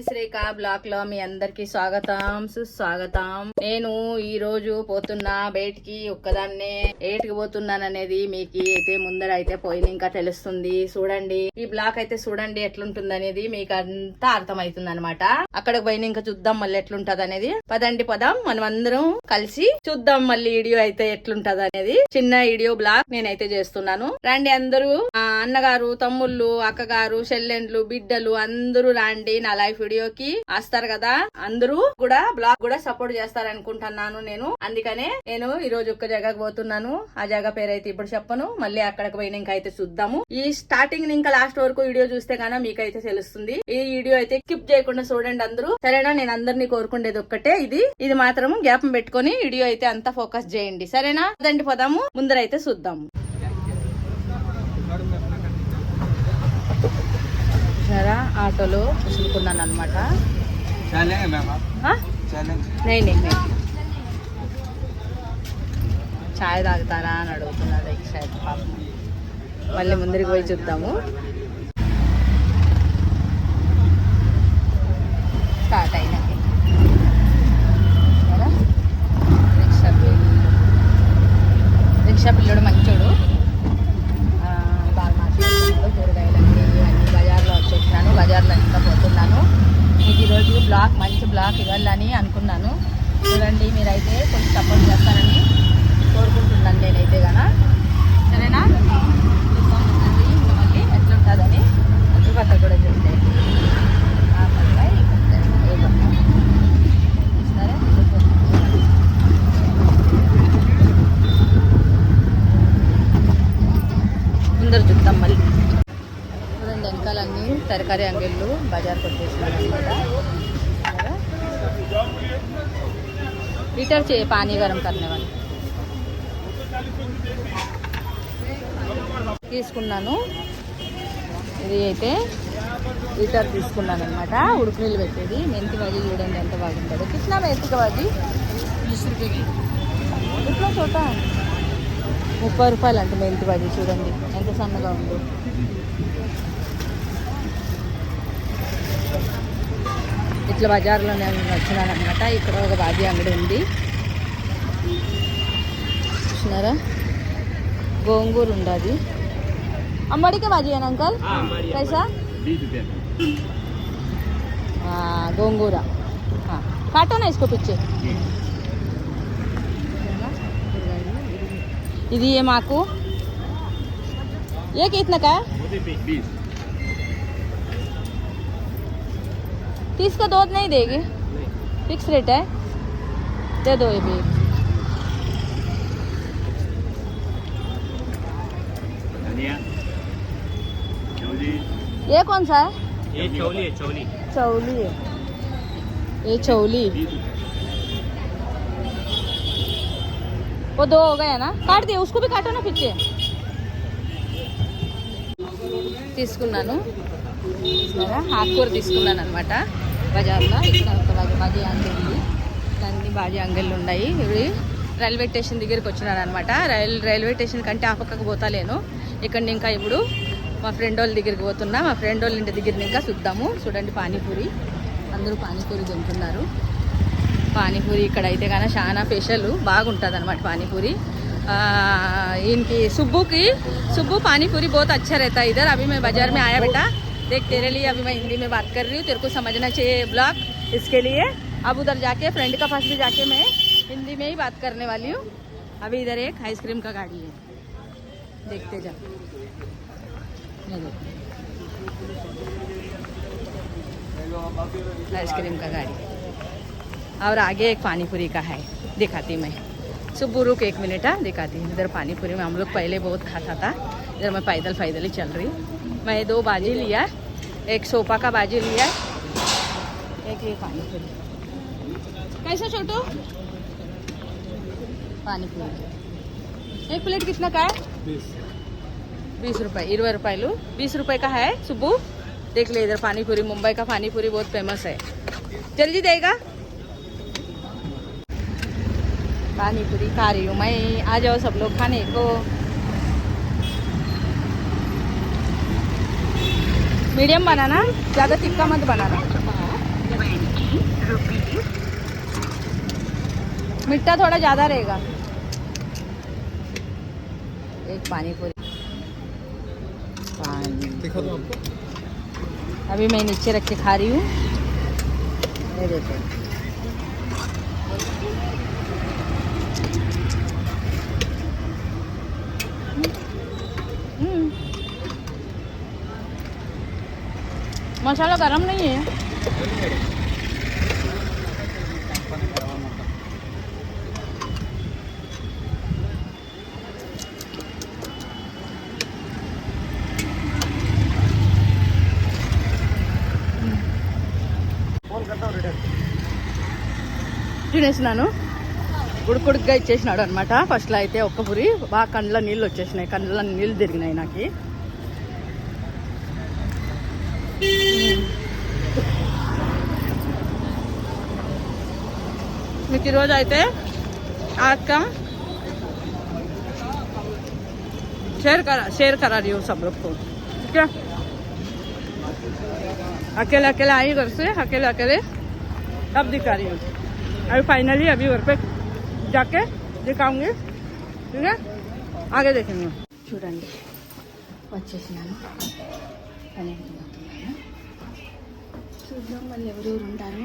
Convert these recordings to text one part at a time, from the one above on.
శ్రీక black లో మీ అందరికి స్వాగతం సుస్వాగతం. నేను ఈ రోజు పోతున్నా బయటికి ఒక్కదాన్నే. ఏటికి పోతున్నాననేది మీకు అయితే ముందర అయితే పోయింది ఇంకా తెలుస్తుంది. చూడండి ఈ బ్లాక్ అయితే చూడండి ఎట్లుంటుంది అనేది మీకు అంతా అర్థమవుతుంది అనమాట. అక్కడికి పోయిన ఇంకా చూద్దాం మళ్ళీ ఎట్లుంటది అనేది. పదండి పదం మనం అందరం కలిసి చూద్దాం మళ్ళీ వీడియో అయితే ఎట్లుంటది అనేది. చిన్న వీడియో బ్లాగ్ నేనైతే చేస్తున్నాను. రండి అందరూ, అన్నగారు, తమ్ముళ్ళు, అక్కగారు, చెల్లెండ్లు, బిడ్డలు అందరూ రండి నా లైఫ్ వీడియోకి వస్తారు కదా. అందరూ కూడా బ్లాగ్ కూడా సపోర్ట్ చేస్తారనుకుంటున్నాను నేను. అందుకనే నేను ఈ రోజు ఒక్క జగకు పోతున్నాను. ఆ జగ పేరైతే ఇప్పుడు చెప్పను, మళ్ళీ అక్కడికి పోయినాక అయితే చూద్దాము. ఈ స్టార్టింగ్ ఇంకా లాస్ట్ వరకు వీడియో చూస్తే గానా మీకైతే తెలుస్తుంది. ఈ వీడియో అయితే స్కిప్ చేయకుండా చూడండి అందరూ, సరేనా? నేను అందరినీ కోరుకుండేది ఒక్కటే, ఇది మాత్రం జ్ఞాపం పెట్టుకుని వీడియో అయితే అంతా ఫోకస్ చేయండి, సరేనా? అదండి పోదాము, ముందరైతే చూద్దాము. ఆటోలో కూర్చున్నాను అనమాట. చాయ్ తాగుతారా అని అడుగుతున్నాడు రిక్షా అయితే పాపం. మళ్ళీ ముందరికి పోయి చూద్దాము. స్టార్ట్ అయినది రిక్షా పిల్లడు మంచోడు, బాగా మాట్లాడుతున్నాడు. కూరగాయలన్నీ అన్ని బజార్లో వచ్చేసినాను, బజార్లో ఇంకా పోతున్నాను. మీకు ఈరోజు బ్లాగ్ మంచి బ్లాగ్ ఇవ్వాలని అనుకున్నాను. చూడండి మీరైతే కొంచెం సపోర్ట్ చేస్తారని కోరుకుంటున్నాను నేనైతే గన, సరేనా? మళ్ళీ ఎట్లుంటుందని కొత్త కూడా చూస్తే ముందర చూద్దాం మళ్ళీ. చూడండి వెనకాలన్నీ తరకారీ అంగిళ్ళు బజార్కి వచ్చేసినారు అనమాట. లీటర్ చేయి పానీ గరం కర్నే వాళ్ళు తీసుకున్నాను. ఇది అయితే లీటర్ తీసుకున్నాను అనమాట. ఉడుకు నీళ్ళు పెట్టేది. మెంతి బాజీ చూడండి ఎంత బాగుంటుందో. కిట్నా మెంతిక బాజీ 20 రూపాయకి ఇట్లా చోట 30 రూపాయలు అంటే మెంతి బాజీ. చూడండి ఎంత సన్నగా ఉందో. ఇట్లా బజార్లోనే వచ్చినాను అనమాట. ఇక్కడ ఒక బాజీ అంగడి ఉంది చూసినారా. గోంగూర ఉండదు. అమ్మడికే బాజీ అని అంకల్ కైసా? గోంగూర కాటో నా ఇసుకో పిచ్చే. ఇది ఏ మాకు ఏ కితనకా तीस का दूध नहीं देगी, फिक्स रेट है, दे दो ये भी। ये कौन सा है? ये चौली है। चौली चौली है ये, चौली। वो 2 हो गए ना, काट दिए, उसको भी काटो ना पीछे। తీసుకున్నాను ఆకుకూర తీసుకున్నాను అనమాట బజార్లో. ఇక్కడ ఒక బాజీ అంగడి ఉంది, అన్ని బాజీ అంగళ్ళు ఉన్నాయి. ఇవి రైల్వే స్టేషన్ దగ్గరికి వచ్చినాను అనమాట. రైల్వే స్టేషన్ కంటే ఆ పక్కకు పోతాలేను. ఇక్కడ ఇంకా ఇప్పుడు మా ఫ్రెండ్ వాళ్ళ దగ్గరికి పోతున్నా. మా ఫ్రెండ్ వాళ్ళ ఇంటి దగ్గర ఇంకా చూద్దాము. చూడండి పానీపూరి, అందరూ పానీపూరి తింటున్నారు. పానీపూరి ఇక్కడ అయితే కానీ చాలా స్పెషల్, బాగుంటుంది అనమాట పానీపూరి. इनकी सुब्बू पानी पूरी बहुत अच्छा रहता है इधर. अभी मैं बाजार में आया बेटा, देख तेरे लिए अभी मैं हिंदी में बात कर रही हूँ, तेरे को समझना चाहिए ब्लॉग, इसके लिए अब उधर जाके फ्रेंड का पास भी जाके मैं हिंदी में ही बात करने वाली हूँ. अभी इधर एक आइसक्रीम का गाड़ी है, देखते जा. आइसक्रीम का गाड़ी और आगे एक पानीपुरी का है, दिखाती मैं. सुबह रुक 1 मिनट, दिखाती हूँ. इधर पानीपुरी में हम लोग पहले बहुत खाता था. इधर मैं पैदल ही चल रही. मैं 2 बाजी लिया, एक सोफा का बाजी लिया, एक ये पानीपुरी. कैसा छोटू पानीपुरी? 1 प्लेट कितना का है? 20 रुपये. 20 रुपये 20 रुपये का है. सुबह देख ले इधर पानीपुरी, मुंबई का पानीपुरी बहुत फेमस है. जल्दी देगा पानीपुरी खा रही हूँ मैं. आ जाओ सब लोग खाने को. मीडियम बनाना, ज़्यादा तिक्का मत बनाना. rupees. मीठा थोड़ा ज़्यादा रहेगा। एक पानी पूरी दिखा दो आपको। अभी मैं नीचे रख के खा रही हूँ। ये देखो मसाला गरम नहीं है। తినేసినాను ఉడుకుడుగ్గా ఇచ్చేసినాడు అనమాట. ఫస్ట్లో అయితే ఒక్క పురి బాగా కళ్ళలో నీళ్ళు వచ్చేసినాయి, కళ్ళలో నీళ్ళు తిరిగినాయి నాకు. మీకు ఈరోజు అయితే आज शेयर करा रही हूँ सब लोग को, ठीक है। अकेले अकेले आई घर से, अकेले अकेले अब दिखा रही हूँ। अभी फाइनली अभी घर पे जाके दिखाऊंगी, ठीक है, आगे देखेंगे। చూడండి వచ్చేసినాను, చూద్దాం వాళ్ళు ఎవరెవరు ఉంటారు.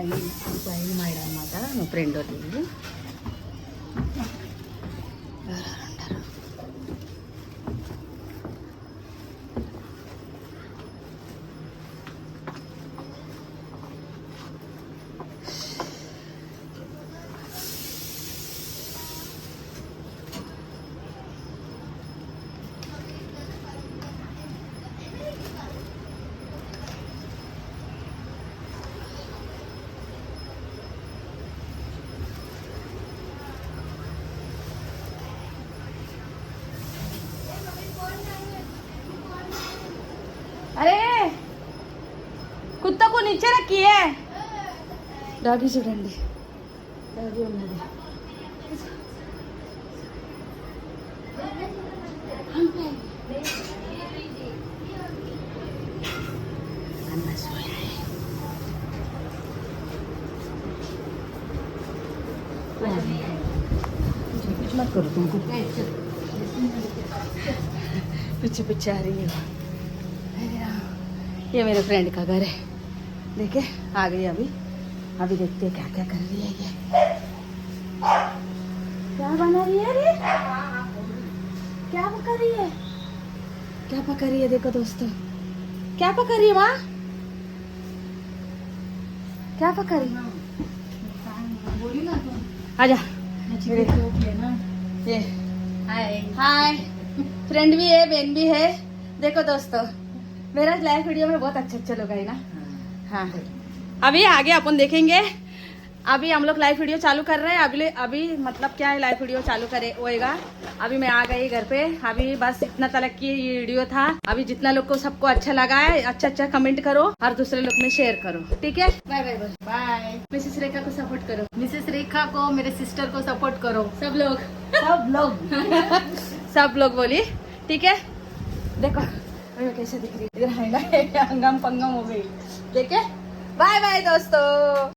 అది పైన మాట అనమాట, మా ఫ్రెండ్ వాళ్ళు ఎవరెవరు ఉంటారు. अरे कुत्ता को नीचे रखिए. డాడీ చూడండి, డాడీ ఉన్నది. कुछ मत करो, तुमको पीछे पीछे आ रही है. ये मेरे फ्रेंड का घर है, देखे आ गई. अभी देखते हैं क्या क्या कर रही है ये. क्या बना रही है रे, क्या पका रही है, क्या पका रही है. देखो दोस्तों, क्या पका रही है माँ, क्या पका रही है. आजा ये हाय, फ्रेंड भी है, बहन भी है. देखो दोस्तों, मेरा लाइव वीडियो में बहुत अच्छे लोग है ना. हाँ, अभी आगे अपन देखेंगे. अभी हम लोग लाइव वीडियो चालू कर रहे हैं. अभी मतलब क्या है, लाइव वीडियो चालू करे होएगा. अभी मैं आ गई घर पे. अभी बस इतना तक की वीडियो था. अभी जितना लोग को सबको अच्छा लगा है, अच्छा कमेंट करो और दूसरे लोग में शेयर करो, ठीक है. Bye bye bye. Mrs Rekha को सपोर्ट करो, मिसेस रेखा को, मेरे सिस्टर को सपोर्ट करो, सब लोग सब लोग बोली, ठीक है. देखो कैसे दिख रही है, अंगम पंगम हो गई, ठीक है. बाय बाय दोस्तों.